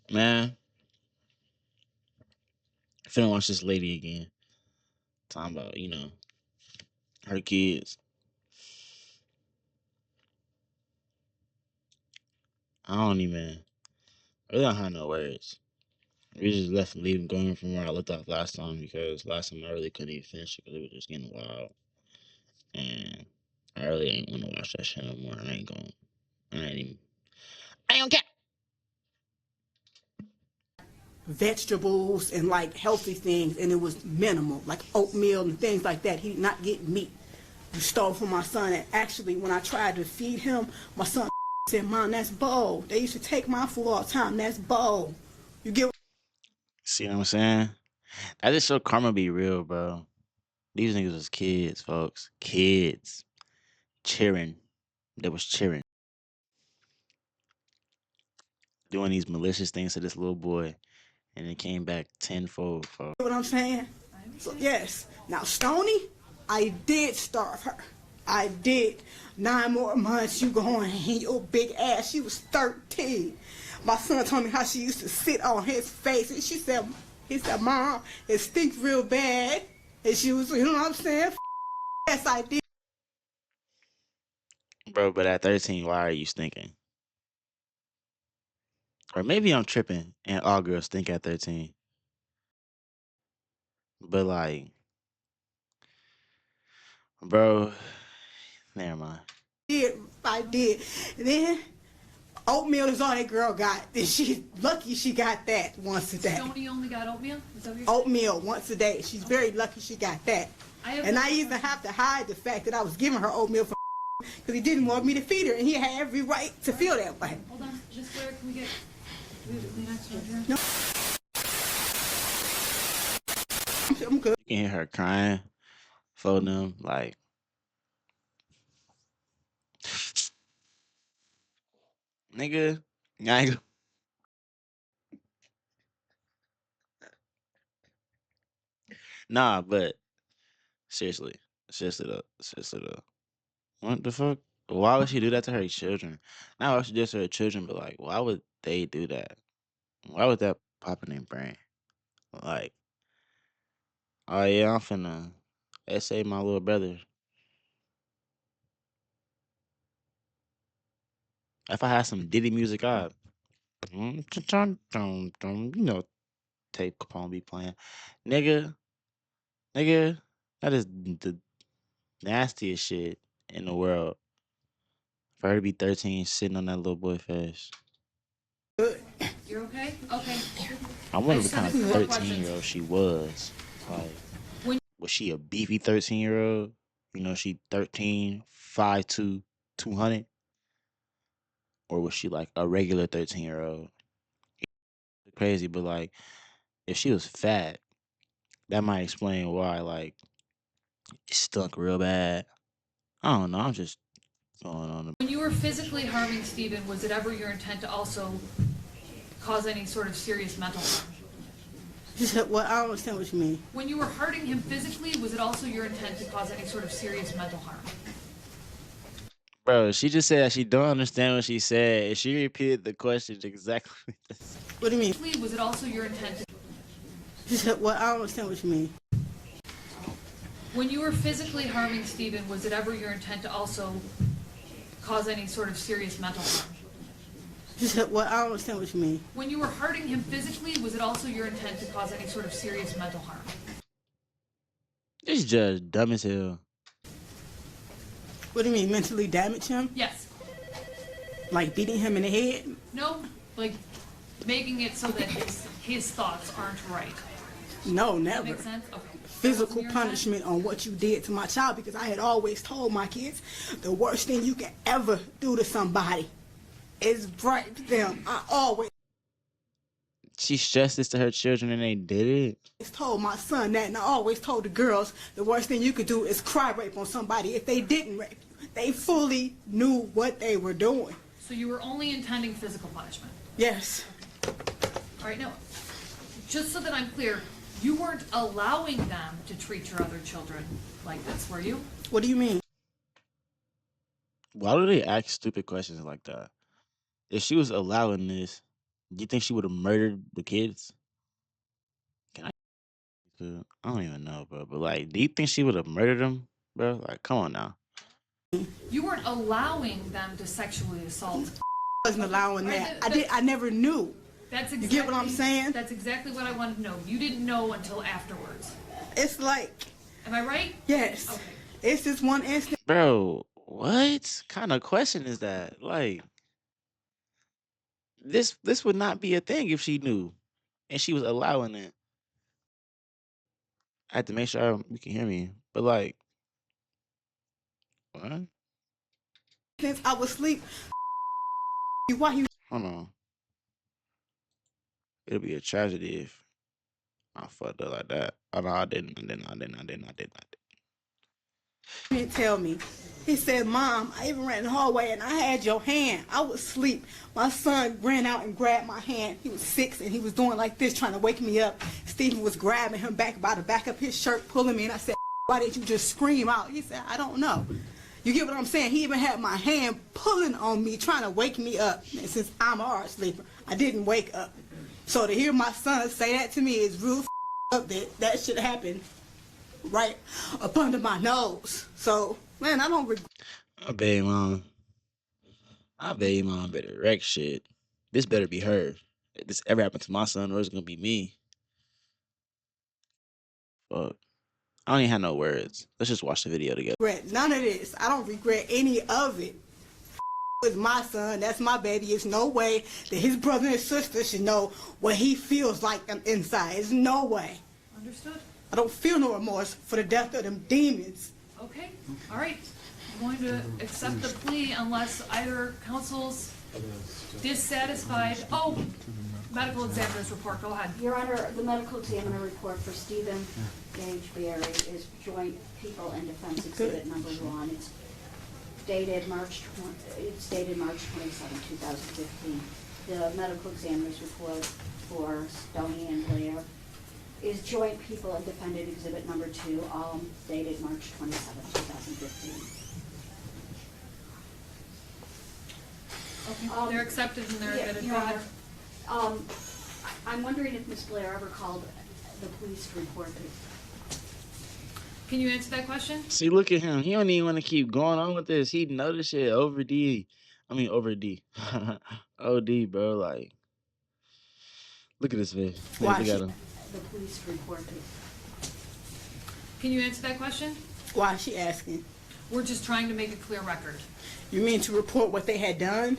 Man, I finna watch this lady again. Talking about, her kids. I don't even, I really don't have no words. We just left and leaving going from where I left off last time because last time I really couldn't even finish it because it was just getting wild. And I really ain't want to watch that shit no more. I ain't even, I ain't gonna care. Vegetables and like healthy things, and it was minimal, like oatmeal and things like that. He did not get meat. You stole from my son, and actually, when I tried to feed him, my son said, "Mom, that's bold. They used to take my food all the time. That's bold." You get? See what I'm saying? I just show karma be real, bro. These niggas was kids, folks. Kids. Cheering. They was cheering. Doing these malicious things to this little boy. And it came back tenfold, folks. What I'm saying? So yes. Now Stony, I did starve her. I did. 9 more months you going in your big ass. She was 13. My son told me how she used to sit on his face, and he said, "Mom, it stinks real bad." And she was, you know what I'm saying? Yes, I did. Bro, but at 13, why are you stinking? Or maybe I'm tripping and all girls stink at 13. But like, bro, never mind. I did. And then oatmeal is all that girl got. Then she's lucky she got that once a day. Stony only got oatmeal? Is that what you're Oatmeal once a day. She's very lucky she got that. And I even have to hide the fact that I was giving her oatmeal for because he didn't want me to feed her, and he had every right to feel that way. Hold on, just Blair, can we get Kleenex over here? No. I'm good. You can hear her crying for them, like, nigga, I ain't nah, but seriously, seriously though, what the fuck? Why would she do that to her children? Not why she do that to her children, but like, why would they do that? Why would that pop in their brain? Like, oh yeah, I'm finna essay my little brother. If I had some Diddy music, Tape Capone be playing, nigga, nigga, that is the nastiest shit in the world. For her to be 13, sitting on that little boy face. You're okay? Okay. I I wonder what just kind have of a few more 13-year-old she was. Like, When was she a beefy 13-year-old? She 13, 5'2", 200? Or was she like a regular 13-year-old? Crazy, but like, if she was fat, that might explain why, like, it stunk real bad. I don't know. I'm just going on. when you were physically harming Stephen, was it ever your intent to also cause any sort of serious mental harm? Well, I don't understand what you mean. When you were hurting him physically, was it also your intent to cause any sort of serious mental harm? Bro, she just said that she don't understand what she said. And she repeated the question exactly the same. What do you mean? Was it also your intent to... Well, I don't understand what you mean. When you were physically harming Stephen, was it ever your intent to also cause any sort of serious mental harm? Well, I don't understand what you mean. When you were hurting him physically, was it also your intent to cause any sort of serious mental harm? This judge dumb as hell. What do you mean, mentally damage him? Yes. Like beating him in the head? No, like making it so that his thoughts aren't right. No, Does that never. make sense? Okay. Physical punishment on what you did to my child, because I had always told my kids the worst thing you can ever do to somebody is break them. I always She stressed this to her children and they did it. told my son that, and I always told the girls the worst thing you could do is cry rape on somebody if they didn't rape you. They fully knew what they were doing. So you were only intending physical punishment? Yes. All right, now, just so that I'm clear, you weren't allowing them to treat your other children like this, were you? What do you mean? Why do they ask stupid questions like that? If she was allowing this, Do you think she would have murdered the kids? Can I? I don't even know, bro. But like, do you think she would have murdered them, bro? Like, come on now. You weren't allowing them to sexually assault. Wasn't allowing Right, that. I never knew. That's You exactly, get what I'm saying? That's exactly what I wanted to know. You didn't know until afterwards. It's like, Am I right? yes. Okay. It's just one instant. Bro, what kind of question is that? Like, this would not be a thing if she knew, and she was allowing it. I had to make sure you can hear me. But like, what? Since I was asleep, why you Hold on. It'll be a tragedy if I fucked up like that. Oh no, I didn't. didn't tell me? He said, Mom, I even ran in the hallway and I had your hand. I was asleep. My son ran out and grabbed my hand. He was 6 and he was doing like this, trying to wake me up. Stephen was grabbing him back by the back of his shirt, pulling me, and I said, why didn't you just scream out? He said, I don't know. You get what I'm saying? He even had my hand pulling on me, trying to wake me up. And since I'm a hard sleeper, I didn't wake up. So to hear my son say that to me is real up that shit happened right up under my nose. So, man, I don't regret. I bet your mom. I bet your mom better wreck shit. This better be her. If this ever happened to my son, or it's gonna be me. Fuck. I don't even have no words. Let's just watch the video together. None of this. I don't regret any of it. With my son, that's my baby. There's no way that his brother and sister should know what he feels like inside. There's no way. Understood? I don't feel no remorse for the death of them demons. Okay. All right. I'm going to accept the plea unless either counsel's dissatisfied. Oh, medical examiner's report. Go ahead. Your Honor, the medical examiner report for Stephen Gage Berry is Joint People and Defense Exhibit Number 1. It's dated March 27, 2015. The medical examiner's report for Stoney and Blair is Joint People and Defendant Exhibit Number 2, all dated March 27, 2015. Okay. They're accepted and they're admitted. Your Go ahead. Honor, I'm wondering if Ms. Blair ever called the police to report it. Can you answer that question? See, look at him. He don't even want to keep going on with this. He know this shit over D. I mean, over D. OD, bro. Like, look at this face. Look Watch at it. him. The police report it. Can you answer that question? Why is she asking? We're just trying to make a clear record. You mean to report what they had done?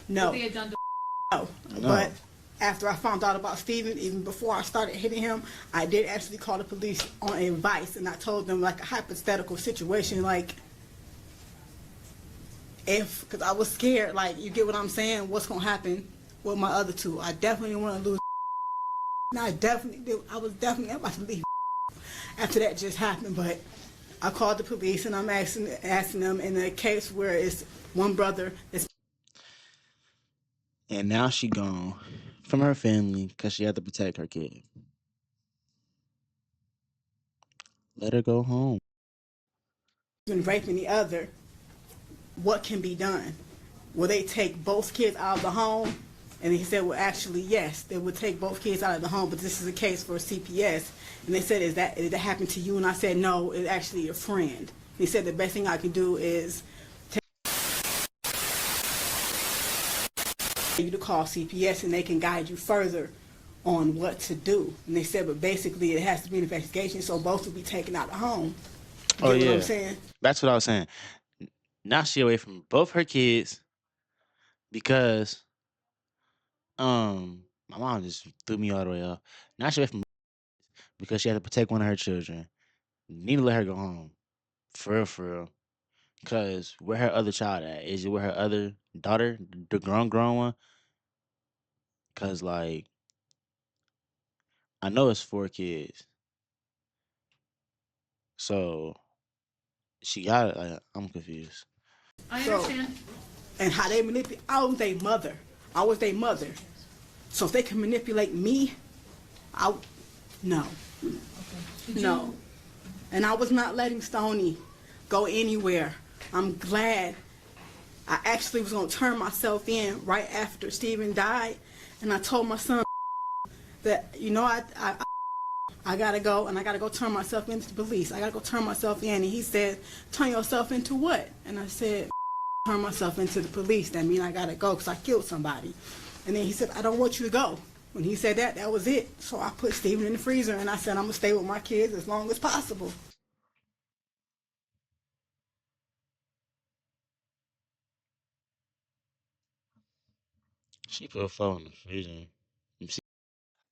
No. What they had done to No. But after I found out about Stephen, even before I started hitting him, I did actually call the police on advice, and I told them like a hypothetical situation, like if, because I was scared, like, you get what I'm saying, what's going to happen with my other two. I definitely didn't want to lose. And I was definitely about to leave after that just happened, but I called the police and I'm asking them in a case where it's one brother that's And now she gone from her family because she had to protect her kid. Let her go home. been raping the other. What can be done? Will they take both kids out of the home? And he said, well, actually, yes, they would take both kids out of the home, but this is a case for CPS. And they said, did that happen to you? And I said, no, it's actually a friend. He said, the best thing I can do is take you to call CPS and they can guide you further on what to do. And they said, but basically it has to be an investigation, so both will be taken out of the home. You Oh, get yeah. what I'm saying? That's what I was saying. Now she away from both her kids because my mom just threw me all the way off. Now she away from because she had to protect one of her children. Need to let her go home. For real, for real. Cause where her other child at? Is it with her other daughter, the grown one? Cause like I know it's 4 kids, so she got it. Like, I'm confused. I So- understand. And how they manipulate, I was their mother. I was their mother. So if they can manipulate me, no. Did you- No. And I was not letting Stoney go anywhere. I'm glad. I actually was going to turn myself in right after Stephen died. and I told my son that, you know, I gotta go, and I gotta go turn myself into the police. I gotta go turn myself in. And he said, turn yourself into what? And I said, turn myself into the police. That means I gotta go because I killed somebody. And then he said, I don't want you to go. When he said that, that was it. So I put Steven in the freezer, and I said, I'm gonna stay with my kids as long as possible. She put a phone in the freezer.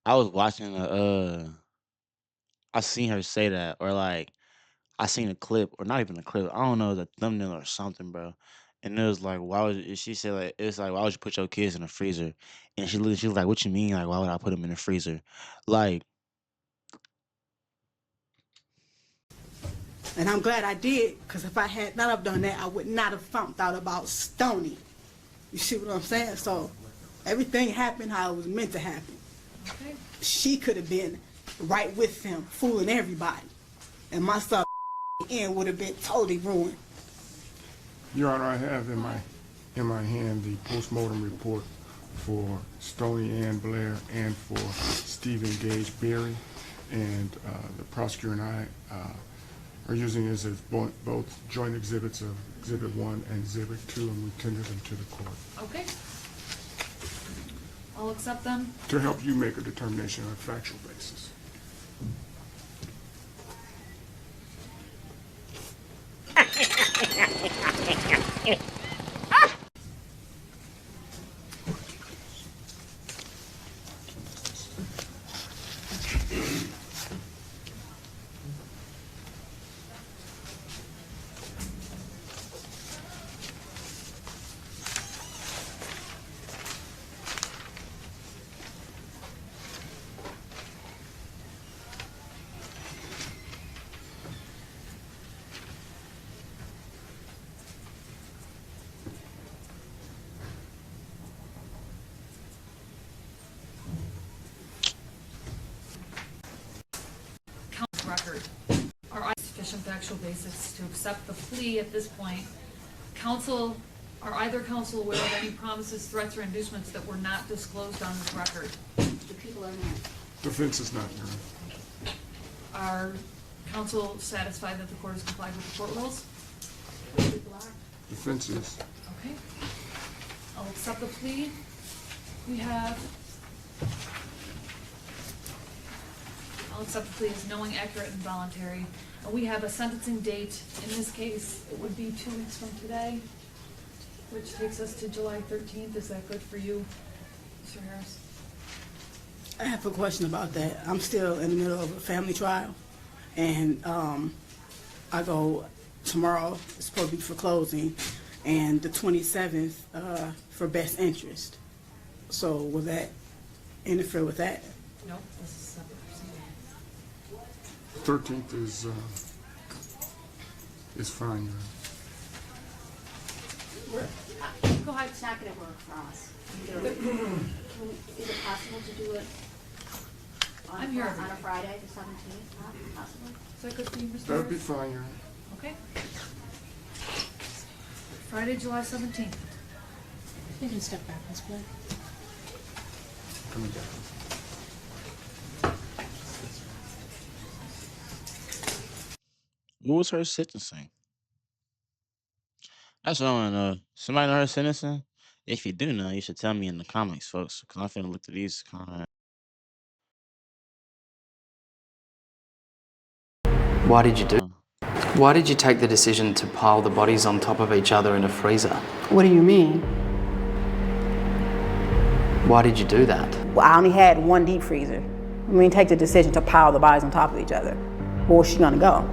I was watching I seen her say that, or like I seen a clip, or not even a clip. I don't know, the thumbnail or something, bro. And it was like, why would she said like it's like why would you put your kids in the freezer? And she was like, what you mean? Like why would I put them in the freezer? Like And I'm glad I did, because if I had not have done that, I would not have found out about Stony. You see what I'm saying? So everything happened how it was meant to happen. Okay. She could have been right with him, fooling everybody. And my son end would have been totally ruined. Your Honor, I have in my hand the postmortem report for Stoney Ann Blair and for Stephen Gage Berry, and the prosecutor and I are using this as both joint exhibits of Exhibit 1 and Exhibit 2, and we tender them to the court Okay. I'll accept them. to help you make a determination on a factual basis. Counsel record. Are I sufficient factual basis to accept the plea at this point? Counsel, are either counsel aware of any promises, threats, or inducements that were not disclosed on this record? The people are not. Defense is not, Your Honor. Are counsel satisfied that the court has complied with the court rules? People are. Defense is. Okay. I'll accept the plea. We have, I'll accept the plea as knowing, accurate, and voluntary. And we have a sentencing date. In this case, it would be 2 weeks from today, which takes us to July 13th. Is that good for you, Mr. Harris? I have a question about that. I'm still in the middle of a family trial, and I go tomorrow. It's supposed to be for closing, and the 27th for best interest. So will that interfere with that? Nope, this is a separate proceeding. 13th is fine, Your Honor. Go ahead. It's not gonna work for us. Is it possible to do it I'm here every on a day. Friday, the 17th, not possible? Is that good for you, Mr. That would be Harris? fine, Your Honor. Okay. Friday, July 17th. You can step back, Ms. Blair. Coming back. what was her sentencing? That's what I want to know. Somebody know her sentencing? If you do know, you should tell me in the comments, folks, because I'm finna look through these comments. Why did you do? Why did you take the decision to pile the bodies on top of each other in a freezer? What do you mean? Why did you do that? Well, I only had one deep freezer. I mean, take the decision to pile the bodies on top of each other. Where was she gonna go?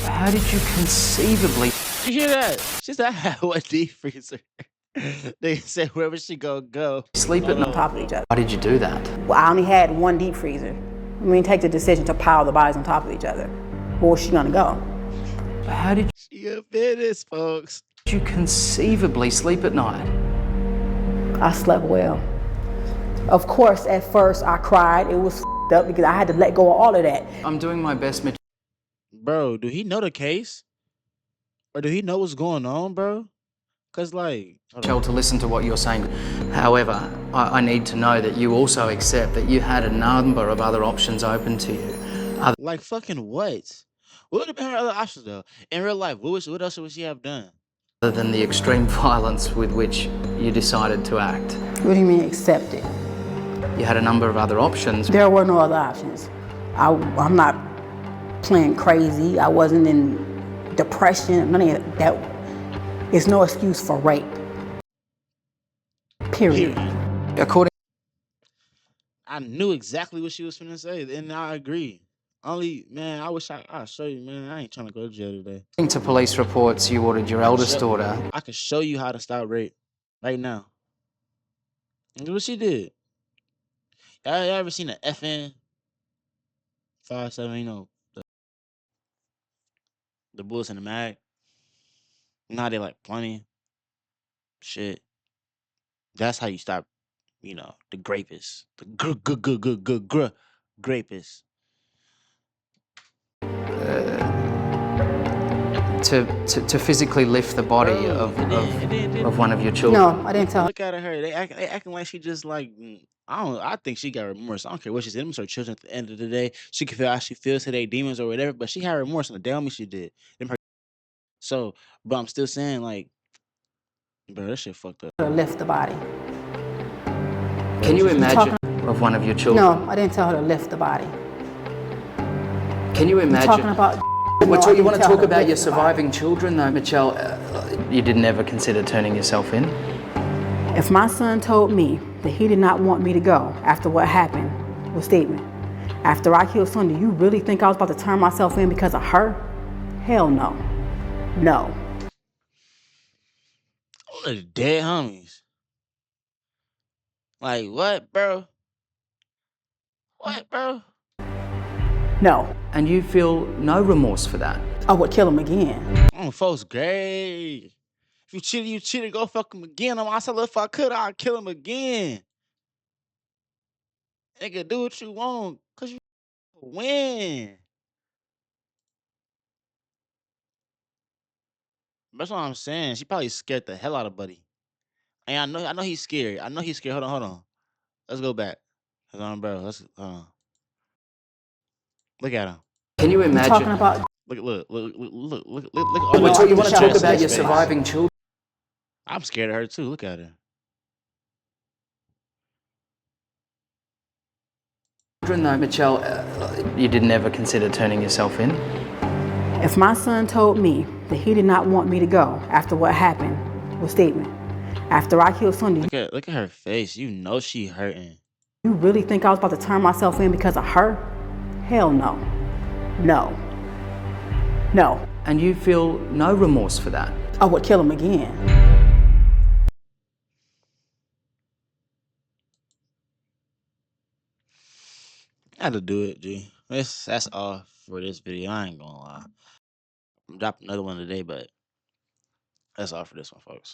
How did you conceivably? You hear that? She said I had one deep freezer. They said wherever she go. Sleep at On night. top of each other. Why did you do that? Well, I only had one deep freezer. I mean, take the decision to pile the bodies on top of each other. Where was she gonna go? How did She a business, folks. you conceivably sleep at night? I slept well. Of course, at first I cried. It was up because I had to let go of all of that. I'm doing my best, Bro, do he know the case? Or do he know what's going on, bro? Cause like, hold Mitchelle, on. to listen to what you're saying. However, I need to know that you also accept that you had a number of other options open to you. Like fucking what? What would have been her other options though? In real life, what else would she have done? Other than the extreme violence with which you decided to act. What do you mean accept it? You had a number of other options. There were no other options. I'm not playing crazy. I wasn't in depression. None of that. It's no excuse for rape. Period. According I knew exactly what she was finna say, and I agree. Only man, I wish I'll show you, man. I ain't trying to go to jail today. to police reports, you ordered your eldest daughter. I can show you how to stop rape right now. And what she did. Y'all ever seen an FN 57? You know the bullets in the mag. Now they like plenty. Shit. That's how you stop. You know the grapists, the grapists. To physically lift the body Bro, of one of your children. No, I didn't tell her. Look at her. They acting like she just like I don't. I think she got remorse. I don't care what she said. Them are her children. At the end of the day, she can feel how she feels today, demons or whatever. But she had remorse, and the damn me she did. Them her. So, but I'm still saying like, bro, that shit fucked up. To lift the body. Can you imagine of one of your children? No, I didn't tell her to lift the body. Can you You're imagine? talking about. You No, I want didn't to tell talk her about your lift the body. surviving children, though, Mitchelle? You did never consider turning yourself in. If my son told me that he did not want me to go after what happened with Stephen, after I killed son, do you really think I was about to turn myself in because of her? Hell no. No. All the dead homies. Like what, bro? What, bro? No. And you feel no remorse for that. I would kill him again. Folks, great. If you cheated, you cheated. Go fuck him again. I said, if I could, I'd kill him again. Nigga, do what you want, cause you win. That's what I'm saying. She probably scared the hell out of Buddy. And I know he's scared. I know he's scared. Hold on. Let's go back. Hold on, bro. Let's look at him. Can you You're imagine? talking about. Look at all You the want to talk stress in about his your face. surviving children, I'm scared of her too. Look at her. though, Mitchelle? You did never consider turning yourself in. If my son told me that he did not want me to go after what happened with Stephen, after I killed son, do Look at her face. You know she hurting. you really think I was about to turn myself in because of her? Hell no. No. No. And you feel no remorse for that. I would kill him again. I had to do it, G. That's all for this video. I ain't gonna lie. I'm dropping another one today, but that's all for this one, folks.